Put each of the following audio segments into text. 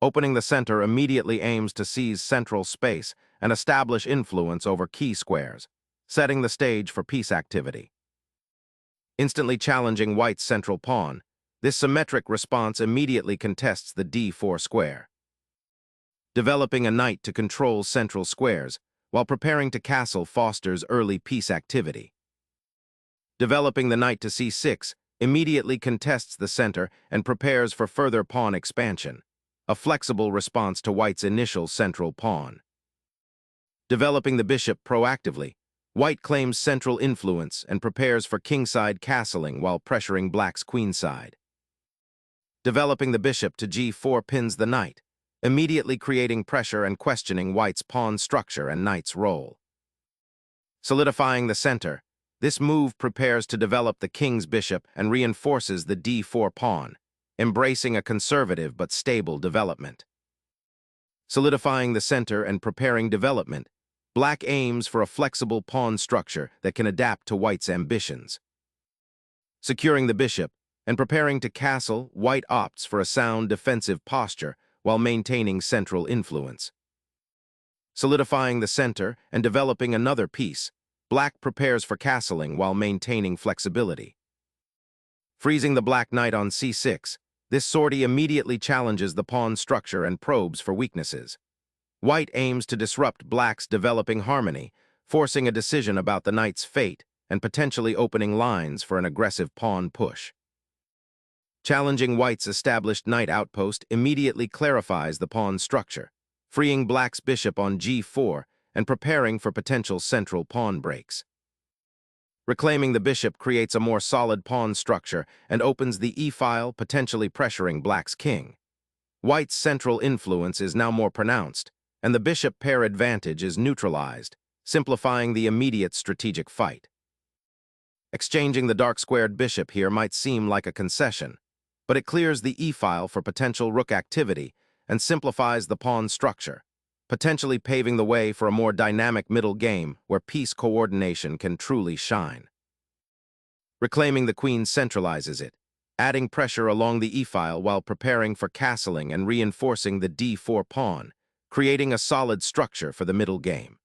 Opening the center immediately aims to seize central space and establish influence over key squares, setting the stage for piece activity. Instantly challenging white's central pawn, this symmetric response immediately contests the d4 square. Developing a knight to control central squares, while preparing to castle fosters early piece activity. Developing the knight to c6 immediately contests the center and prepares for further pawn expansion, a flexible response to white's initial central pawn. Developing the bishop proactively, white claims central influence and prepares for kingside castling while pressuring black's queenside. Developing the bishop to g4 pins the knight, immediately creating pressure and questioning white's pawn structure and knight's role. Solidifying the center, this move prepares to develop the king's bishop and reinforces the d4 pawn, embracing a conservative but stable development. Solidifying the center and preparing development, black aims for a flexible pawn structure that can adapt to white's ambitions. Securing the bishop and preparing to castle, white opts for a sound defensive posture while maintaining central influence. Solidifying the center and developing another piece, black prepares for castling while maintaining flexibility. Freezing the black knight on c6, this sortie immediately challenges the pawn structure and probes for weaknesses. White aims to disrupt black's developing harmony, forcing a decision about the knight's fate and potentially opening lines for an aggressive pawn push. Challenging white's established knight outpost immediately clarifies the pawn structure, freeing black's bishop on g4 and preparing for potential central pawn breaks. Reclaiming the bishop creates a more solid pawn structure and opens the e-file, potentially pressuring black's king. White's central influence is now more pronounced, and the bishop pair advantage is neutralized, simplifying the immediate strategic fight. Exchanging the dark-squared bishop here might seem like a concession, but it clears the e-file for potential rook activity and simplifies the pawn structure, potentially paving the way for a more dynamic middle game where piece coordination can truly shine. Reclaiming the queen centralizes it, adding pressure along the e-file while preparing for castling and reinforcing the d4 pawn, creating a solid structure for the middle game.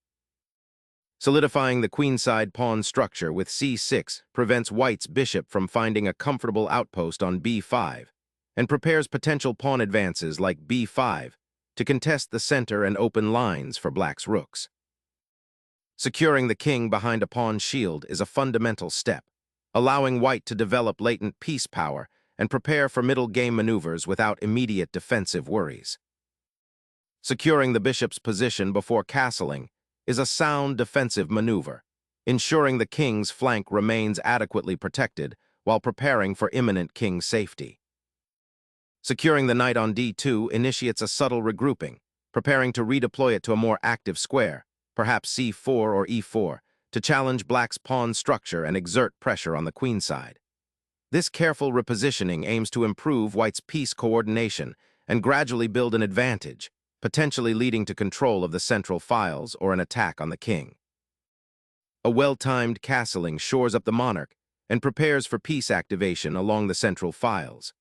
Solidifying the queenside pawn structure with c6 prevents white's bishop from finding a comfortable outpost on b5 and prepares potential pawn advances like b5 to contest the center and open lines for black's rooks. Securing the king behind a pawn shield is a fundamental step, allowing white to develop latent piece power and prepare for middle game maneuvers without immediate defensive worries. Securing the bishop's position before castling is a sound defensive maneuver, ensuring the king's flank remains adequately protected while preparing for imminent king safety. Securing the knight on d2 initiates a subtle regrouping, preparing to redeploy it to a more active square, perhaps c4 or e4, to challenge black's pawn structure and exert pressure on the queenside. This careful repositioning aims to improve white's piece coordination and gradually build an advantage, potentially leading to control of the central files or an attack on the king. A well-timed castling shores up the monarch and prepares for piece activation along the central files.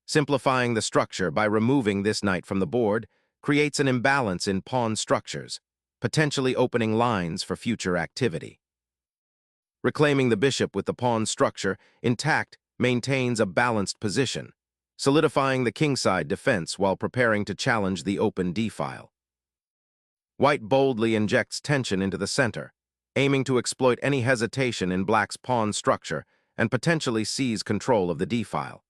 Simplifying the structure by removing this knight from the board creates an imbalance in pawn structures, potentially opening lines for future activity. Reclaiming the bishop with the pawn structure intact maintains a balanced position, solidifying the kingside defense while preparing to challenge the open d-file. White boldly injects tension into the center, aiming to exploit any hesitation in black's pawn structure and potentially seize control of the d-file.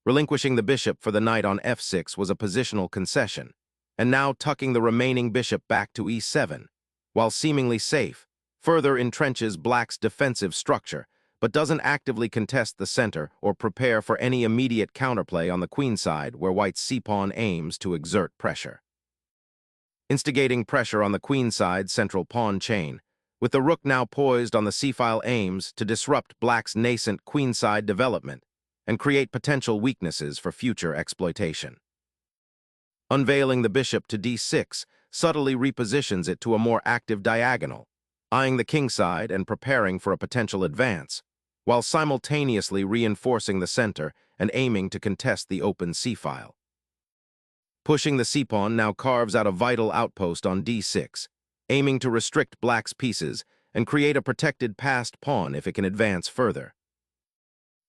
Relinquishing the bishop for the knight on f6 was a positional concession, and now tucking the remaining bishop back to e7, while seemingly safe, further entrenches black's defensive structure, but doesn't actively contest the center or prepare for any immediate counterplay on the queenside where white's c-pawn aims to exert pressure. Instigating pressure on the queenside central pawn chain, with the rook now poised on the c-file aims to disrupt black's nascent queenside development and create potential weaknesses for future exploitation. Unveiling the bishop to d6 subtly repositions it to a more active diagonal, eyeing the kingside and preparing for a potential advance, while simultaneously reinforcing the center and aiming to contest the open c-file. Pushing the c-pawn now carves out a vital outpost on d6, aiming to restrict black's pieces and create a protected passed pawn if it can advance further.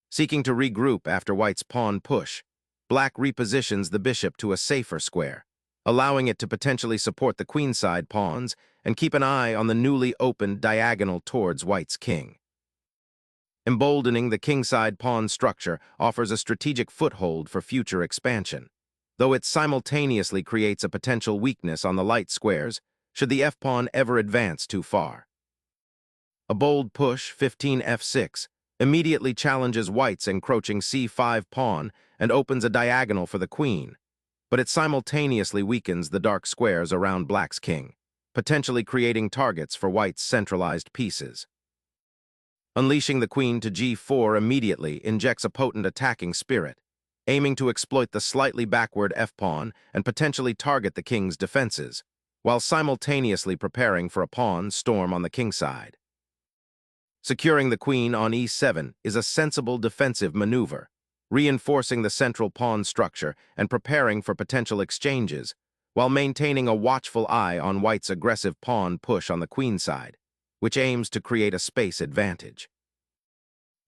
Seeking to regroup after white's pawn push, black repositions the bishop to a safer square, allowing it to potentially support the queenside pawns and keep an eye on the newly opened diagonal towards white's king. Emboldening the kingside pawn structure offers a strategic foothold for future expansion, though it simultaneously creates a potential weakness on the light squares should the f-pawn ever advance too far. A bold push, 15f6, immediately challenges white's encroaching c5 pawn and opens a diagonal for the queen, but it simultaneously weakens the dark squares around black's king, potentially creating targets for white's centralized pieces. Unleashing the queen to g4 immediately injects a potent attacking spirit, aiming to exploit the slightly backward f-pawn and potentially target the king's defenses, while simultaneously preparing for a pawn storm on the kingside. Securing the queen on e7 is a sensible defensive maneuver, reinforcing the central pawn structure and preparing for potential exchanges, while maintaining a watchful eye on white's aggressive pawn push on the queenside, which aims to create a space advantage.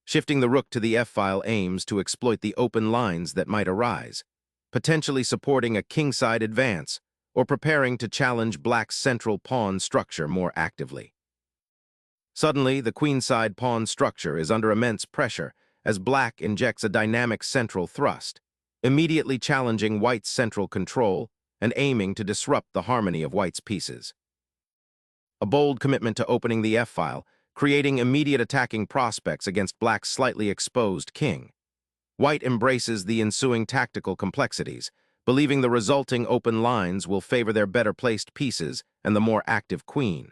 Shifting the rook to the f-file aims to exploit the open lines that might arise, potentially supporting a kingside advance or preparing to challenge black's central pawn structure more actively. Suddenly, the queenside pawn structure is under immense pressure as black injects a dynamic central thrust, immediately challenging white's central control and aiming to disrupt the harmony of white's pieces. A bold commitment to opening the f-file, creating immediate attacking prospects against black's slightly exposed king. White embraces the ensuing tactical complexities, believing the resulting open lines will favor their better-placed pieces and the more active queen.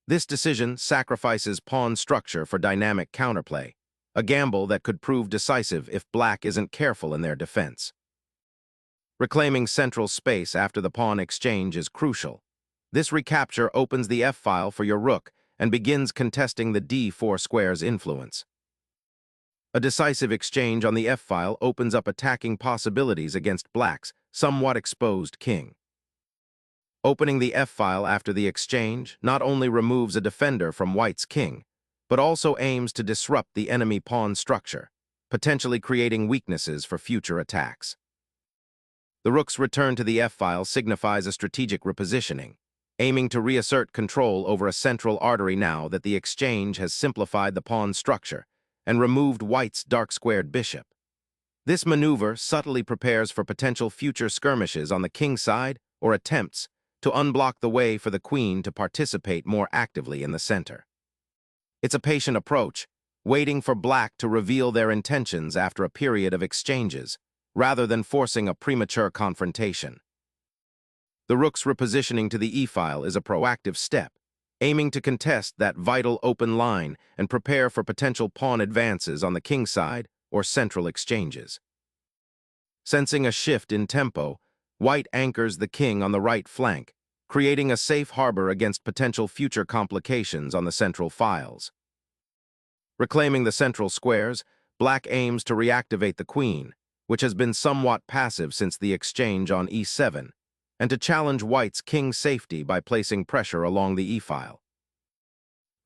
This decision sacrifices pawn structure for dynamic counterplay, a gamble that could prove decisive if black isn't careful in their defense. Reclaiming central space after the pawn exchange is crucial. This recapture opens the f-file for your rook and begins contesting the d4 square's influence. A decisive exchange on the f-file opens up attacking possibilities against black's somewhat exposed king. Opening the f-file after the exchange not only removes a defender from white's king, but also aims to disrupt the enemy pawn structure, potentially creating weaknesses for future attacks. The rook's return to the f-file signifies a strategic repositioning, aiming to reassert control over a central artery now that the exchange has simplified the pawn structure and removed white's dark-squared bishop. This maneuver subtly prepares for potential future skirmishes on the king side or attempts to unblock the way for the queen to participate more actively in the center. It's a patient approach, waiting for black to reveal their intentions after a period of exchanges, rather than forcing a premature confrontation. The rook's repositioning to the e-file is a proactive step, aiming to contest that vital open line and prepare for potential pawn advances on the king side or central exchanges. Sensing a shift in tempo, white anchors the king on the right flank, creating a safe harbor against potential future complications on the central files. Reclaiming the central squares, black aims to reactivate the queen, which has been somewhat passive since the exchange on e7, and to challenge white's king's safety by placing pressure along the e-file.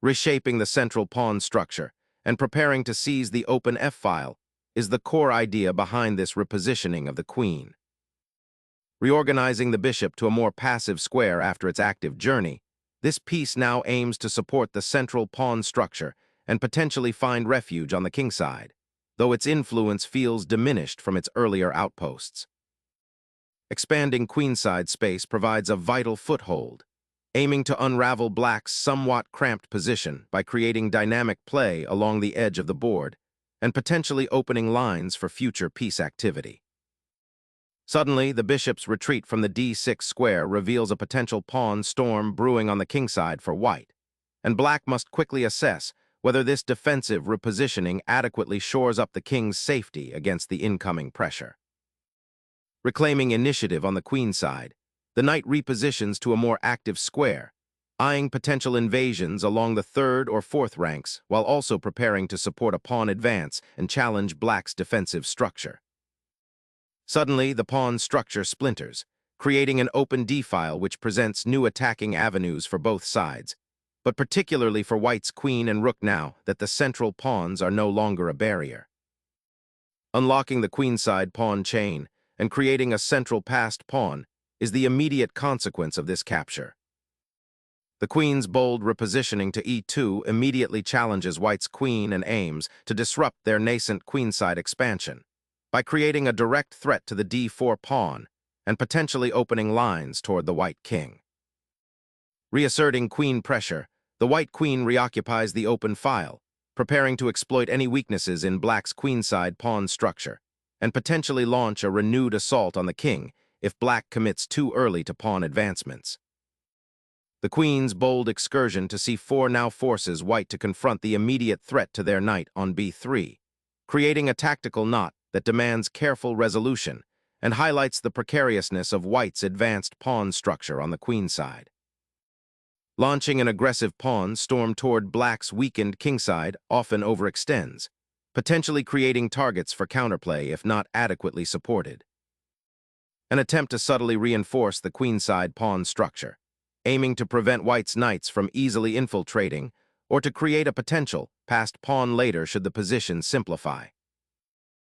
Reshaping the central pawn structure and preparing to seize the open f-file is the core idea behind this repositioning of the queen. Reorganizing the bishop to a more passive square after its active journey, this piece now aims to support the central pawn structure and potentially find refuge on the king side, though its influence feels diminished from its earlier outposts. Expanding queenside space provides a vital foothold, aiming to unravel black's somewhat cramped position by creating dynamic play along the edge of the board and potentially opening lines for future piece activity. Suddenly, the bishop's retreat from the d6 square reveals a potential pawn storm brewing on the kingside for white, and black must quickly assess whether this defensive repositioning adequately shores up the king's safety against the incoming pressure. Reclaiming initiative on the queen side, the knight repositions to a more active square, eyeing potential invasions along the third or fourth ranks while also preparing to support a pawn advance and challenge black's defensive structure. Suddenly, the pawn structure splinters, creating an open d-file which presents new attacking avenues for both sides, but particularly for white's queen and rook now that the central pawns are no longer a barrier. Unlocking the queenside pawn chain and creating a central passed pawn is the immediate consequence of this capture. The queen's bold repositioning to e2 immediately challenges white's queen and aims to disrupt their nascent queenside expansion by creating a direct threat to the d4 pawn and potentially opening lines toward the white king. Reasserting queen pressure, the white queen reoccupies the open file, preparing to exploit any weaknesses in black's queenside pawn structure and potentially launch a renewed assault on the king if black commits too early to pawn advancements. The queen's bold excursion to c4 now forces white to confront the immediate threat to their knight on b3, creating a tactical knot that demands careful resolution and highlights the precariousness of white's advanced pawn structure on the queenside. Launching an aggressive pawn storm toward black's weakened kingside often overextends, potentially creating targets for counterplay if not adequately supported. An attempt to subtly reinforce the queenside pawn structure, aiming to prevent white's knights from easily infiltrating or to create a potential passed pawn later should the position simplify.